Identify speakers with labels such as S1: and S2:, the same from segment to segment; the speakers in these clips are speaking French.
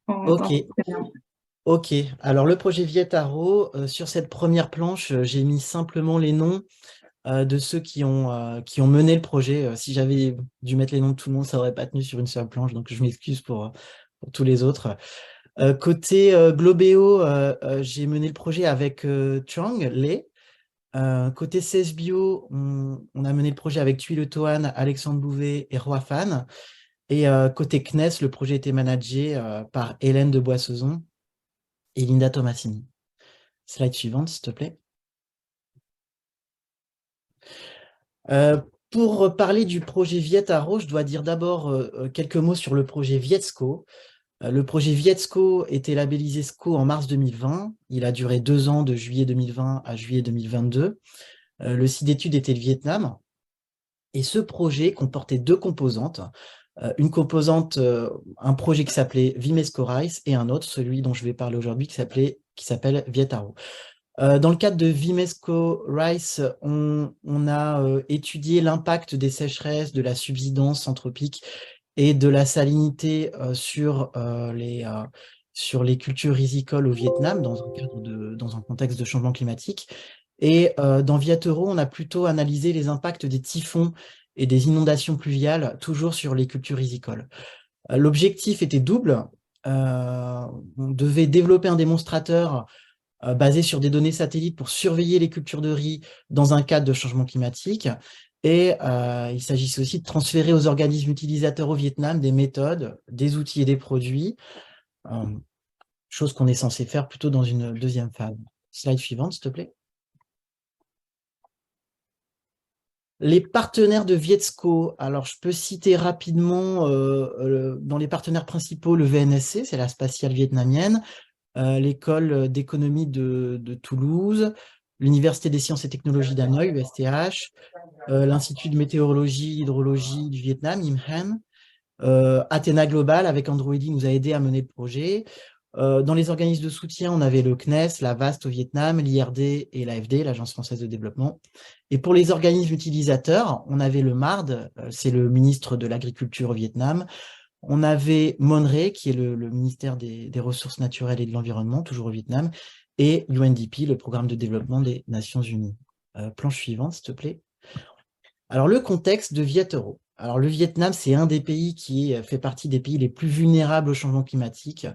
S1: On
S2: Ok,
S1: entend très bien.
S2: ok. Alors le projet Vietaro, sur cette première planche, j'ai mis simplement les noms de ceux qui ont mené le projet. Si j'avais dû mettre les noms de tout le monde, ça n'aurait pas tenu sur une seule planche, donc je m'excuse pour tous les autres. Côté Globéo, j'ai mené le projet avec Chang Lei. Côté CES Bio, on a mené le projet avec Thuy Le Toan, Alexandre Bouvet et Roi Fan. Et côté CNES, le projet était managé par Hélène de Boissezon et Linda Tomasini. Slide suivante, s'il te plaît. Euh, pour parler du projet Vietaro, je dois dire d'abord quelques mots sur le projet Vietsco. Le projet Vietsco était labellisé SCO en mars 2020. Il a duré 2 ans, de juillet 2020 à juillet 2022. Le site d'étude était le Vietnam. Et ce projet comportait deux composantes. Une composante, un projet qui s'appelait Vimesco Rice et un autre, celui dont je vais parler aujourd'hui, qui s'appelle Vietaro. Dans le cadre de Vimesco Rice, on a étudié l'impact des sécheresses, de la subsidence anthropique et de la salinité sur les cultures rizicoles au Vietnam dans un contexte de changement climatique. Et dans Vietero, on a plutôt analysé les impacts des typhons et des inondations pluviales, toujours sur les cultures rizicoles. L'objectif était double. On devait développer un démonstrateur basé sur des données satellites pour surveiller les cultures de riz dans un cadre de changement climatique. Et il s'agissait aussi de transférer aux organismes utilisateurs au Vietnam des méthodes, des outils et des produits, euh, chose qu'on est censé faire plutôt dans une deuxième phase. Slide suivante, s'il te plaît. Les partenaires de Vietsco, alors je peux citer rapidement dans les partenaires principaux le VNSC, c'est la spatiale vietnamienne, l'école d'économie de Toulouse, l'Université des sciences et technologies d'Hanoï, USTH, l'Institut de météorologie et hydrologie du Vietnam, IMHAN, Athéna Global avec Androidi nous a aidé à mener le projet. Dans les organismes de soutien, on avait le CNES, la VAST au Vietnam, l'IRD et l'AFD, l'Agence française de développement. Et pour les organismes utilisateurs, on avait le MARD, c'est le ministre de l'Agriculture au Vietnam. On avait MONRE, qui est le ministère des Ressources naturelles et de l'Environnement, toujours au Vietnam, et UNDP, le programme de développement des Nations Unies. Planche suivante, s'il te plaît. Alors, le contexte de Vietero. Alors, le Vietnam, c'est un des pays qui fait partie des pays les plus vulnérables au changement climatique.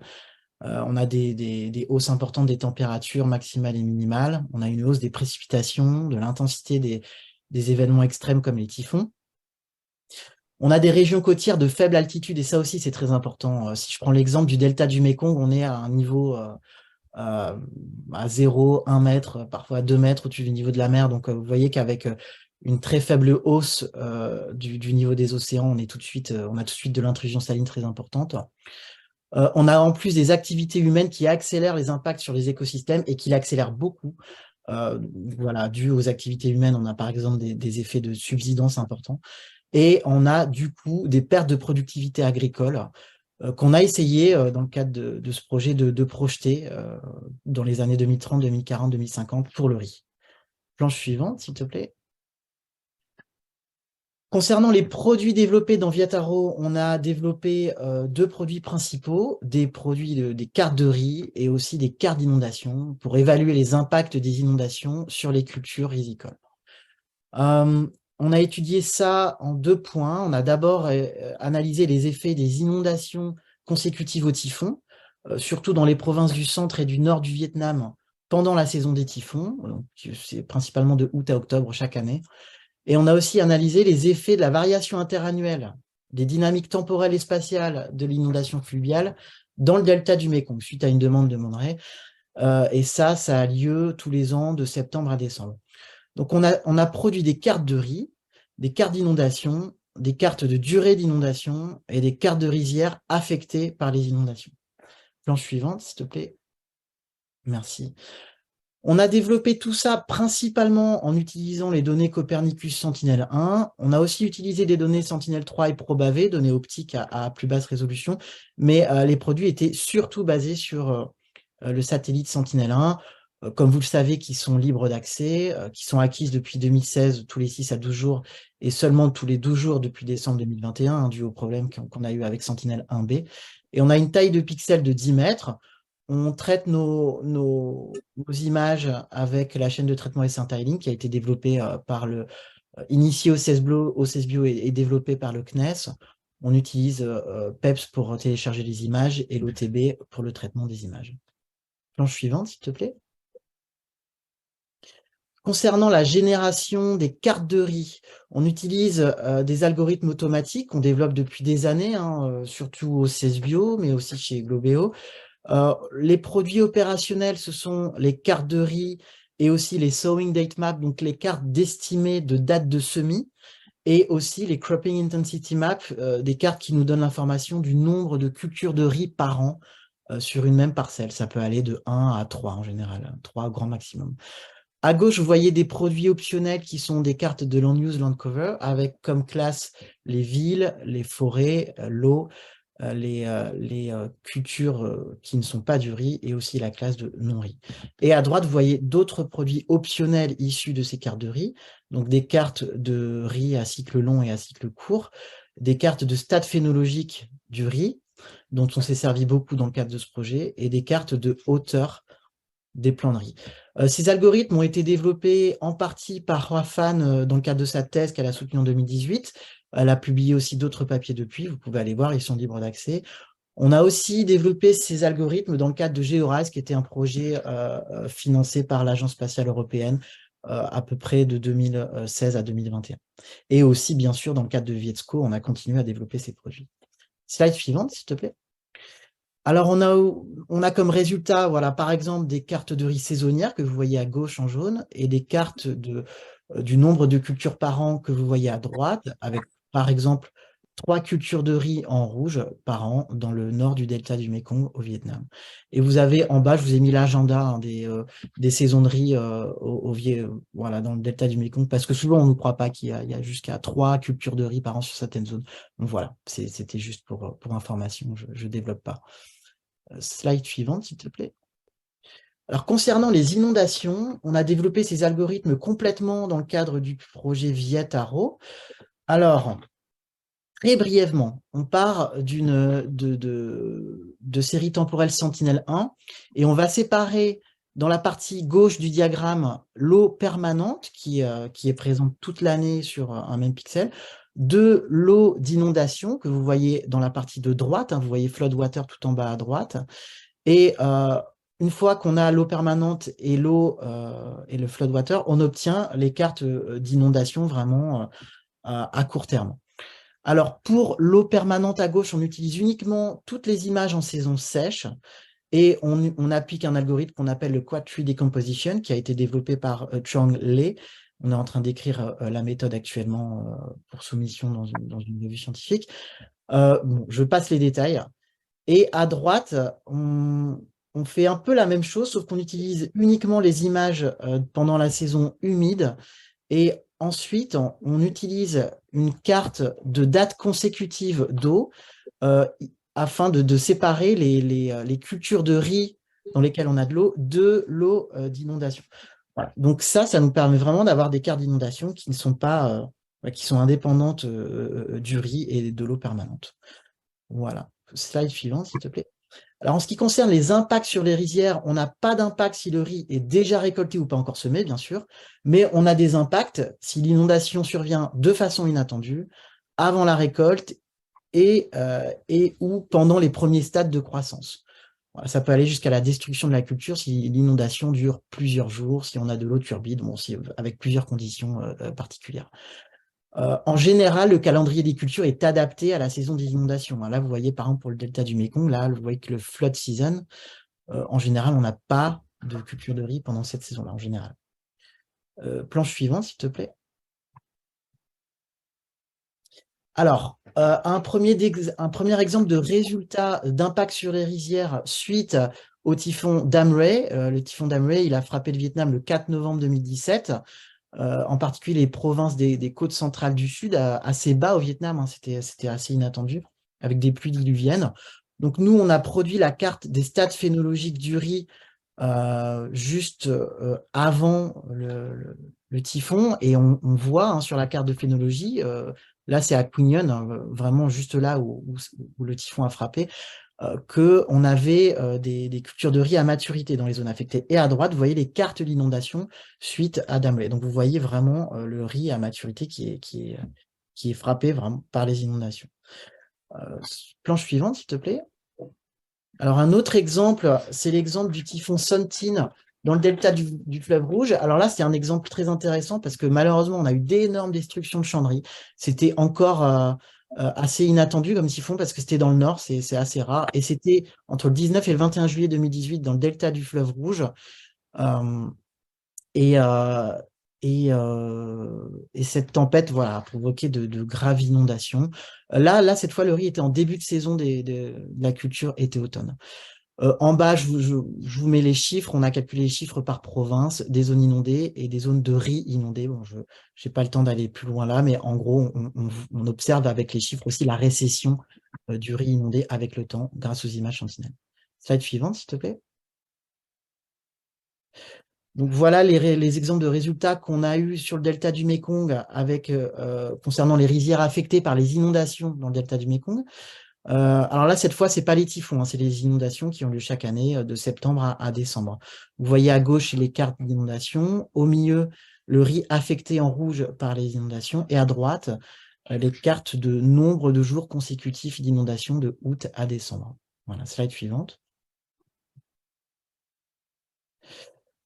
S2: On a des hausses importantes des températures maximales et minimales. On a une hausse des précipitations, de l'intensité des événements extrêmes comme les typhons. On a des régions côtières de faible altitude, et ça aussi, c'est très important. Si je prends l'exemple du delta du Mékong, on est à un niveau à 0, 1 mètre, parfois 2 mètres au-dessus du niveau de la mer. Donc, vous voyez qu'avec une très faible hausse du niveau des océans, on a tout de suite de l'intrusion saline très importante. On a en plus des activités humaines qui accélèrent les impacts sur les écosystèmes et qui l'accélèrent beaucoup. Euh, voilà, dû aux activités humaines, on a par exemple des effets de subsidence importants. Et on a du coup des pertes de productivité agricole qu'on a essayé, dans le cadre de ce projet, de projeter dans les années 2030, 2040, 2050 pour le riz. Planche suivante, s'il te plaît. Concernant les produits développés dans Viataro, on a développé deux produits principaux, des cartes de riz et aussi des cartes d'inondation pour évaluer les impacts des inondations sur les cultures rizicoles. Euh, on a étudié ça en 2 points. On a d'abord analysé les effets des inondations consécutives aux typhons, surtout dans les provinces du centre et du nord du Vietnam pendant la saison des typhons. C'est principalement de août à octobre chaque année. Et on a aussi analysé les effets de la variation interannuelle des dynamiques temporelles et spatiales de l'inondation fluviale dans le delta du Mékong, suite à une demande de Monterey. Et ça a lieu tous les ans de septembre à décembre. Donc, on a produit des cartes de riz, des cartes d'inondation, des cartes de durée d'inondation et des cartes de rizières affectées par les inondations. Planche suivante, s'il te plaît. Merci. On a développé tout ça principalement en utilisant les données Copernicus Sentinel-1. On a aussi utilisé des données Sentinel-3 et Probave, données optiques à plus basse résolution, mais les produits étaient surtout basés sur le satellite Sentinel-1, comme vous le savez, qui sont libres d'accès, qui sont acquises depuis 2016 tous les 6 à 12 jours et seulement tous les 12 jours depuis décembre 2021, dû au problème qu'on a eu avec Sentinel-1B. Et on a une taille de pixels de 10 mètres. On traite nos images avec la chaîne de traitement S1 qui a été développée initiée au CESBio et développée par le CNES. On utilise PEPS pour télécharger les images et l'OTB pour le traitement des images. Planche suivante, s'il te plaît. Concernant la génération des cartes de riz, on utilise des algorithmes automatiques qu'on développe depuis des années, surtout au CESBio, mais aussi chez Globeo. Les produits opérationnels, ce sont les cartes de riz et aussi les sowing date map, donc les cartes d'estimée de date de semis, et aussi les cropping intensity map, des cartes qui nous donnent l'information du nombre de cultures de riz par an sur une même parcelle. Ça peut aller de 1 à 3 en général, 3 au grand maximum. À gauche, vous voyez des produits optionnels qui sont des cartes de land use, land cover, avec comme classe les villes, les forêts, l'eau, les cultures qui ne sont pas du riz et aussi la classe de non-riz. Et à droite, vous voyez d'autres produits optionnels issus de ces cartes de riz, donc des cartes de riz à cycle long et à cycle court, des cartes de stade phénologique du riz, dont on s'est servi beaucoup dans le cadre de ce projet, et des cartes de hauteur des plans de riz. Ces algorithmes ont été développés en partie par Huafan dans le cadre de sa thèse qu'elle a soutenue en 2018. Elle a publié aussi d'autres papiers depuis, vous pouvez aller voir, ils sont libres d'accès. On a aussi développé ces algorithmes dans le cadre de GeoRise, qui était un projet financé par l'Agence spatiale européenne à peu près de 2016 à 2021. Et aussi, bien sûr, dans le cadre de Vietsco, on a continué à développer ces produits. Slide suivante, s'il te plaît. Alors, on a comme résultat, voilà, par exemple, des cartes de riz saisonnières que vous voyez à gauche en jaune et des cartes du nombre de cultures par an que vous voyez à droite, avec, par exemple, 3 cultures de riz en rouge par an dans le nord du delta du Mékong au Vietnam. Et vous avez en bas, je vous ai mis l'agenda des saisons de riz voilà, dans le delta du Mékong, parce que souvent on ne croit pas qu'il y a jusqu'à 3 cultures de riz par an sur certaines zones. Donc voilà, c'était juste pour information, je ne développe pas. Slide suivante, s'il te plaît. Alors, concernant les inondations, on a développé ces algorithmes complètement dans le cadre du projet Viet-Haro. Alors, très brièvement, on part de série temporelle Sentinelle-1 et on va séparer dans la partie gauche du diagramme l'eau permanente qui est présente toute l'année sur un même pixel, de l'eau d'inondation que vous voyez dans la partie de droite, vous voyez floodwater tout en bas à droite, et une fois qu'on a l'eau permanente et l'eau et le floodwater, on obtient les cartes d'inondation vraiment à court terme. Alors, pour l'eau permanente à gauche, on utilise uniquement toutes les images en saison sèche et on applique un algorithme qu'on appelle le Quad Tree Decomposition qui a été développé par Chong Lei. On est en train d'écrire la méthode actuellement pour soumission dans une revue scientifique. Bon, je passe les détails. Et à droite, on fait un peu la même chose, sauf qu'on utilise uniquement les images pendant la saison humide. Et ensuite, on utilise une carte de date consécutive d'eau afin de séparer les cultures de riz dans lesquelles on a de l'eau d'inondation. Voilà. Donc ça nous permet vraiment d'avoir des cartes d'inondation qui ne sont pas, qui sont indépendantes du riz et de l'eau permanente. Voilà. Slide suivante, s'il te plaît. Alors, en ce qui concerne les impacts sur les rizières, on n'a pas d'impact si le riz est déjà récolté ou pas encore semé, bien sûr, mais on a des impacts si l'inondation survient de façon inattendue, avant la récolte et ou pendant les premiers stades de croissance. Voilà, ça peut aller jusqu'à la destruction de la culture si l'inondation dure plusieurs jours, si on a de l'eau turbide, bon, avec plusieurs conditions particulières. En général, le calendrier des cultures est adapté à la saison des inondations. Là, vous voyez, par exemple, pour le delta du Mékong, là, vous voyez que le flood season, en général, on n'a pas de culture de riz pendant cette saison-là, en général. Planche suivante, s'il te plaît. Alors, un premier exemple de résultat d'impact sur les rizières suite au typhon Damrey. Le typhon Damrey, il a frappé le Vietnam le 4 novembre 2017. En particulier les provinces des côtes centrales du sud, assez bas au Vietnam, c'était assez inattendu, avec des pluies diluviennes. Donc nous, on a produit la carte des stades phénologiques du riz juste avant le typhon, et on voit sur la carte de phénologie, là c'est à Quy Nhon, vraiment juste là où le typhon a frappé, qu'on avait des cultures de riz à maturité dans les zones affectées. Et à droite, vous voyez les cartes d'inondation suite à Damley. Donc, vous voyez vraiment le riz à maturité qui est frappé vraiment par les inondations. Planche suivante, s'il te plaît. Alors, un autre exemple, c'est l'exemple du typhon Son-Tin dans le delta du fleuve Rouge. Alors là, c'est un exemple très intéressant parce que malheureusement, on a eu d'énormes destructions de chanderies. C'était encore assez inattendu comme typhon parce que c'était dans le nord, c'est assez rare. Et c'était entre le 19 et le 21 juillet 2018 dans le delta du fleuve Rouge. Euh, et, euh, et cette tempête, voilà, a provoqué de graves inondations. Là, cette fois, le riz était en début de saison de la culture été-automne. En bas, je vous mets les chiffres. On a calculé les chiffres par province, des zones inondées et des zones de riz inondées. Bon, je n'ai pas le temps d'aller plus loin là, mais en gros, on observe avec les chiffres aussi la récession du riz inondé avec le temps grâce aux images sentinelles. Slide suivante, s'il te plaît. Donc voilà les exemples de résultats qu'on a eus sur le delta du Mékong avec, concernant les rizières affectées par les inondations dans le delta du Mékong. Alors là, cette fois, c'est pas les typhons, hein, c'est les inondations qui ont lieu chaque année de septembre à décembre. Vous voyez à gauche les cartes d'inondation, au milieu le riz affecté en rouge par les inondations et à droite les cartes de nombre de jours consécutifs d'inondation de août à décembre. Voilà, slide suivante.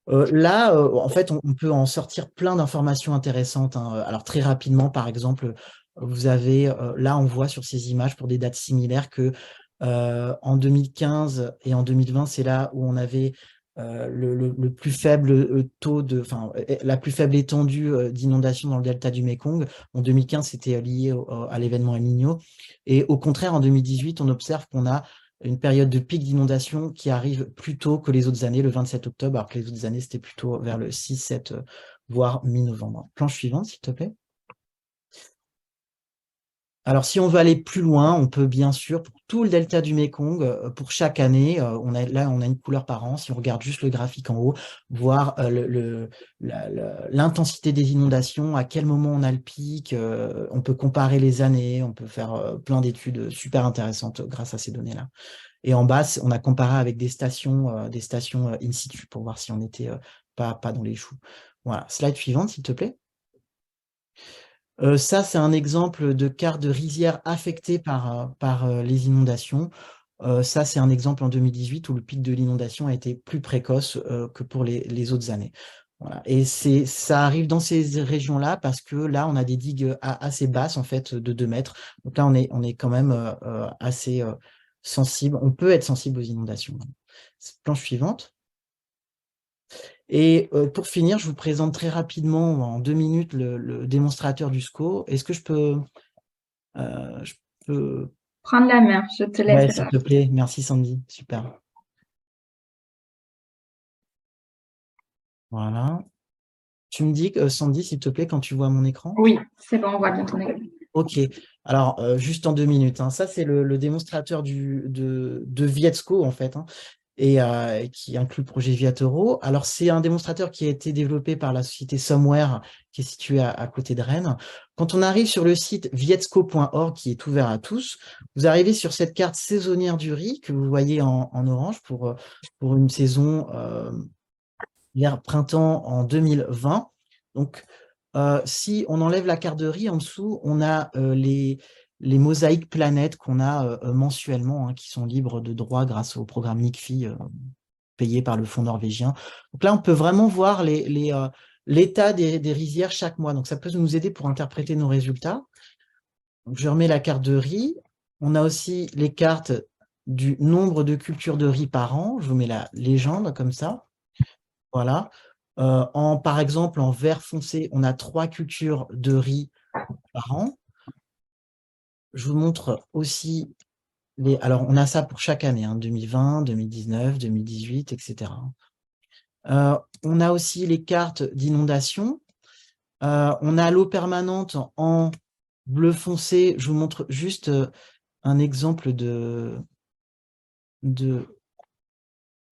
S2: Là, en fait, on peut en sortir plein d'informations intéressantes, hein. Alors très rapidement, par exemple, vous avez, là, on voit sur ces images pour des dates similaires que en 2015 et en 2020, c'est là où on avait le plus faible taux enfin, la plus faible étendue d'inondation dans le delta du Mékong. En 2015, c'était lié à l'événement El Niño. Et au contraire, en 2018, on observe qu'on a une période de pic d'inondation qui arrive plus tôt que les autres années, le 27 octobre, alors que les autres années, c'était plutôt vers le 6, 7, voire mi-novembre. Planche suivante, s'il te plaît. Alors, si on veut aller plus loin, on peut bien sûr, pour tout le delta du Mékong, pour chaque année, là, on a une couleur par an. Si on regarde juste le graphique en haut, voir l'intensité des inondations, à quel moment on a le pic, on peut comparer les années, on peut faire plein d'études super intéressantes grâce à ces données-là. Et en bas, on a comparé avec des stations in situ pour voir si on n'était pas dans les choux. Voilà, slide suivante, s'il te plaît. Ça, c'est un exemple de carte de rizière affectée par les inondations. Ça, c'est un exemple en 2018 où le pic de l'inondation a été plus précoce que pour les autres années. Voilà. Et ça arrive dans ces régions-là parce que là, on a des digues assez basses, en fait, de 2 mètres. Donc là, on est quand même assez sensible. On peut être sensible aux inondations. Planche suivante. Et pour finir, je vous présente très rapidement, en 2 minutes, le démonstrateur du SCO. Est-ce que je peux...
S1: Prendre la main, je te laisse
S2: Ouais, s'il
S1: faire.
S2: te plaît. Merci, Sandy. Super. Voilà. Tu me dis, Sandy, s'il te plaît, quand tu vois mon écran?
S1: Oui, c'est bon, on voit bien ton écran.
S2: Ok. Alors, juste en 2 minutes, hein. Ça, c'est le démonstrateur de Vietsco, en fait, hein, et qui inclut le projet Viatoro. Alors, c'est un démonstrateur qui a été développé par la société Somewhere, qui est située à côté de Rennes. Quand on arrive sur le site vietsco.org, qui est ouvert à tous, vous arrivez sur cette carte saisonnière du riz que vous voyez en orange pour une saison printemps en 2020. Donc, si on enlève la carte de riz, en dessous, on a les mosaïques planètes qu'on a mensuellement, hein, qui sont libres de droit grâce au programme NICFI payé par le fonds norvégien. Donc là, on peut vraiment voir l'état des rizières chaque mois. Donc, ça peut nous aider pour interpréter nos résultats. Donc, je remets la carte de riz. On a aussi les cartes du nombre de cultures de riz par an. Je vous mets la légende comme ça. Voilà. Par exemple, en vert foncé, on a 3 cultures de riz par an. Je vous montre aussi alors, on a ça pour chaque année, hein, 2020, 2019, 2018, etc. On a aussi les cartes d'inondation. On a l'eau permanente en bleu foncé. Je vous montre juste un exemple de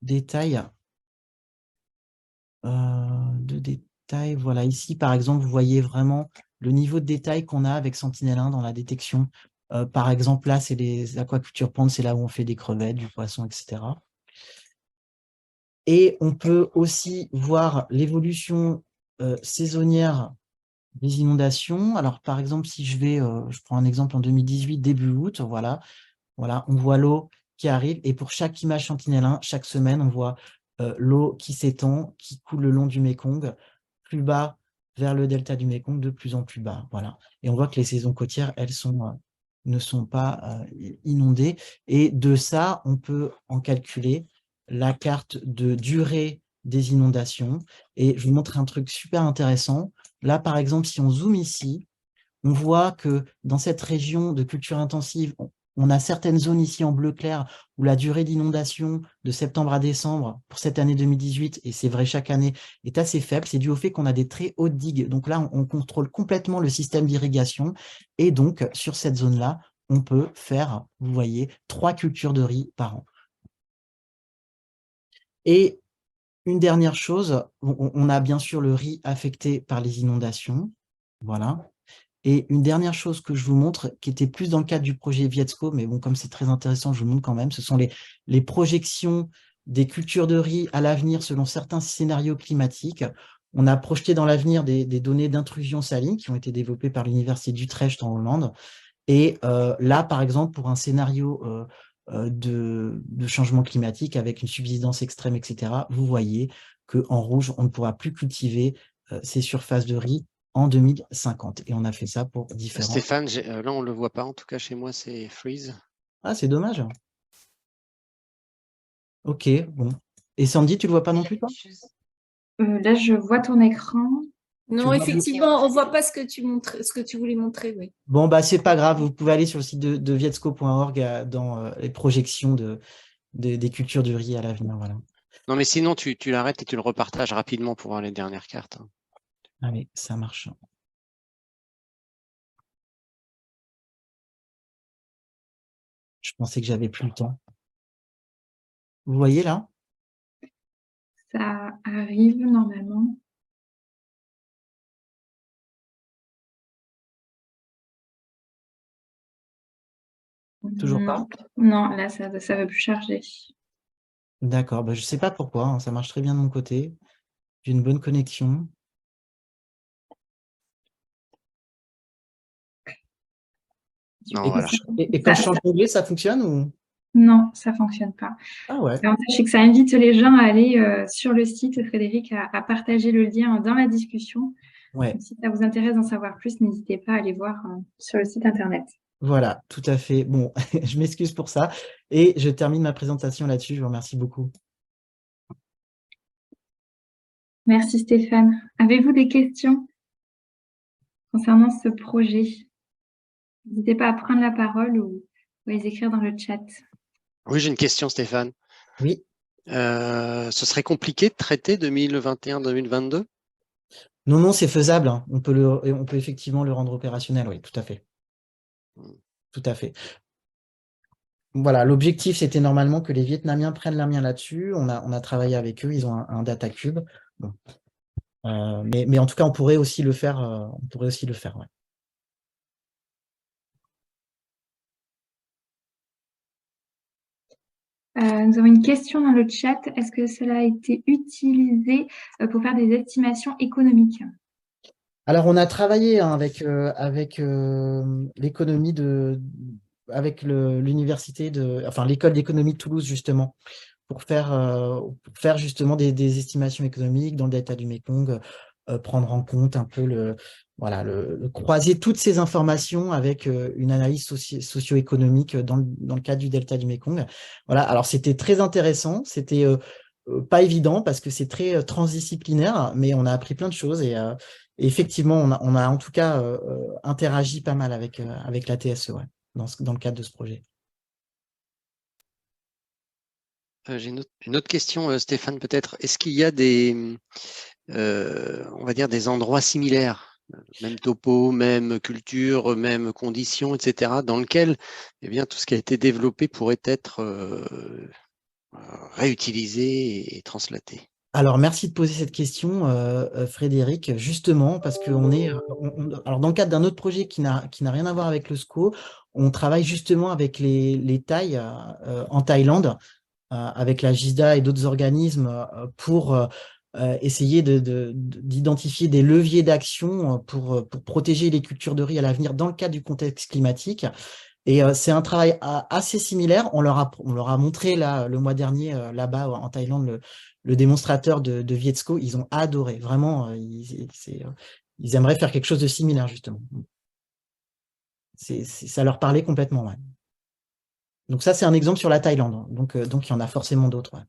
S2: détail. De détail. Voilà, ici, par exemple, vous voyez vraiment le niveau de détail qu'on a avec Sentinel-1 dans la détection Par exemple, là, c'est les aquacultures pontes, c'est là où on fait des crevettes, du poisson, etc. Et on peut aussi voir l'évolution saisonnière des inondations. Alors, par exemple, si je prends un exemple en 2018, début août, voilà, on voit l'eau qui arrive. Et pour chaque image Sentinelle-1, chaque semaine, on voit l'eau qui s'étend, qui coule le long du Mékong, plus bas vers le delta du Mékong, de plus en plus bas. Voilà. Et on voit que les saisons côtières, elles ne sont pas inondées. Et de ça, on peut en calculer la carte de durée des inondations. Et je vous montre un truc super intéressant. Là, par exemple, si on zoome ici, on voit que dans cette région de culture intensive, on a certaines zones ici en bleu clair où la durée d'inondation de septembre à décembre pour cette année 2018, et c'est vrai chaque année, est assez faible. C'est dû au fait qu'on a des très hautes digues. Donc là, on contrôle complètement le système d'irrigation. Et donc, sur cette zone-là, on peut faire, vous voyez, 3 cultures de riz par an. Et une dernière chose, on a bien sûr le riz affecté par les inondations. Voilà. Et une dernière chose que je vous montre, qui était plus dans le cadre du projet Vietsco, mais bon, comme c'est très intéressant, je vous montre quand même, ce sont les projections des cultures de riz à l'avenir selon certains scénarios climatiques. On a projeté dans l'avenir des données d'intrusion saline qui ont été développées par l'Université d'Utrecht en Hollande. Et là, par exemple, pour un scénario de changement climatique avec une subsidence extrême, etc., vous voyez qu'en rouge, on ne pourra plus cultiver ces surfaces de riz en 2050. Et on a fait ça pour différents...
S3: Stéphane, là, on ne le voit pas. En tout cas, chez moi, c'est freeze.
S2: Ah, c'est dommage. Ok, bon. Et Sandy, tu le vois pas non plus, toi?
S1: Là, je vois ton écran.
S4: Non,
S2: vois
S4: effectivement, on ne voit pas ce que tu voulais montrer. Oui.
S2: Bon, bah, c'est pas grave. Vous pouvez aller sur le site de vietsco.org dans les projections des cultures du riz à l'avenir. Voilà.
S3: Non, mais sinon, tu l'arrêtes et tu le repartages rapidement pour voir les dernières cartes.
S2: Allez, ça marche. Je pensais que j'avais plus le temps. Vous voyez là?
S1: Ça arrive normalement.
S2: Toujours pas?
S1: Non, là, ça ne veut plus charger.
S2: D'accord, bah, je ne sais pas pourquoi, hein, ça marche très bien de mon côté. J'ai une bonne connexion.
S3: Non, voilà.
S2: Et quand je change d'onglet, ça fonctionne ou...
S1: Non, ça ne fonctionne pas.
S2: Ah ouais.
S1: L'avantage, c'est que ça invite les gens à aller sur le site, Frédéric, à partager le lien dans la discussion.
S2: Ouais.
S1: Donc, si ça vous intéresse d'en savoir plus, n'hésitez pas à aller voir sur le site internet.
S2: Voilà, tout à fait. Bon, je m'excuse pour ça. Et je termine ma présentation là-dessus. Je vous remercie beaucoup.
S1: Merci Stéphane. Avez-vous des questions concernant ce projet? N'hésitez pas à prendre la parole ou à les écrire dans le chat.
S3: Oui, j'ai une question, Stéphane.
S2: Oui.
S3: Ce serait compliqué de traiter 2021-2022?
S2: Non, non, c'est faisable, hein. On peut effectivement le rendre opérationnel, oui, tout à fait. Tout à fait. Voilà, l'objectif, c'était normalement que les Vietnamiens prennent la main là-dessus. On a travaillé avec eux, ils ont un data cube. Bon. Mais en tout cas, on pourrait aussi le faire. Ouais.
S1: Nous avons une question dans le chat. Est-ce que cela a été utilisé pour faire des estimations économiques?
S2: Alors, on a travaillé hein, avec l'économie avec l'université enfin l'école d'économie de Toulouse justement, pour faire justement des estimations économiques dans le delta du Mékong, prendre en compte un peu croiser toutes ces informations avec une analyse socio-économique dans le cadre du delta du Mékong. Voilà, alors c'était très intéressant, c'était pas évident parce que c'est très transdisciplinaire, mais on a appris plein de choses et effectivement, on a en tout cas interagi pas mal avec la TSE ouais, dans le cadre de ce projet.
S3: J'ai une autre question, Stéphane, peut-être. Est-ce qu'il y a on va dire des endroits similaires, même topo, même culture, même conditions, etc., dans lequel eh bien, tout ce qui a été développé pourrait être réutilisé et translaté?
S2: Alors, merci de poser cette question, Frédéric, justement, parce qu'on est, alors dans le cadre d'un autre projet qui n'a rien à voir avec le SCO, on travaille justement avec les Thaïs en Thaïlande, avec la GISDA et d'autres organismes pour essayer d'identifier des leviers d'action pour protéger les cultures de riz à l'avenir dans le cadre du contexte climatique. Et c'est un travail assez similaire. On leur a montré là, le mois dernier là-bas en Thaïlande le démonstrateur de Vietsco. Ils ont adoré. Vraiment, ils aimeraient faire quelque chose de similaire, justement. Ça leur parlait complètement. Ouais. Donc ça, c'est un exemple sur la Thaïlande. Donc il y en a forcément d'autres. Ouais.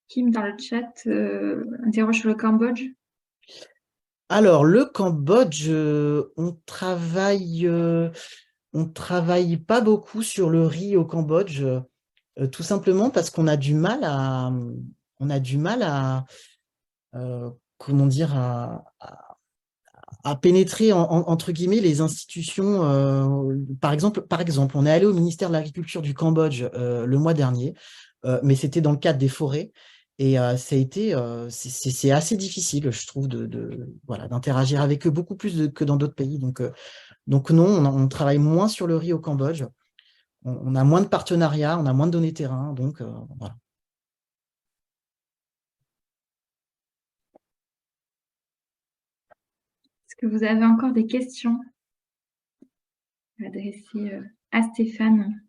S1: Kim, dans le chat, interroge sur le Cambodge.
S2: Alors, le Cambodge, on travaille pas beaucoup sur le riz au Cambodge, tout simplement parce qu'on a du mal à comment dire, à pénétrer entre guillemets les institutions. Par exemple, on est allé au ministère de l'Agriculture du Cambodge le mois dernier, mais c'était dans le cadre des forêts. Et c'est assez difficile, je trouve, voilà, d'interagir avec eux beaucoup plus que dans d'autres pays. Donc non, on travaille moins sur le riz au Cambodge. On a moins de partenariats, on a moins de données terrain. Donc voilà.
S1: Est-ce que vous avez encore des questions à adresser à Stéphane?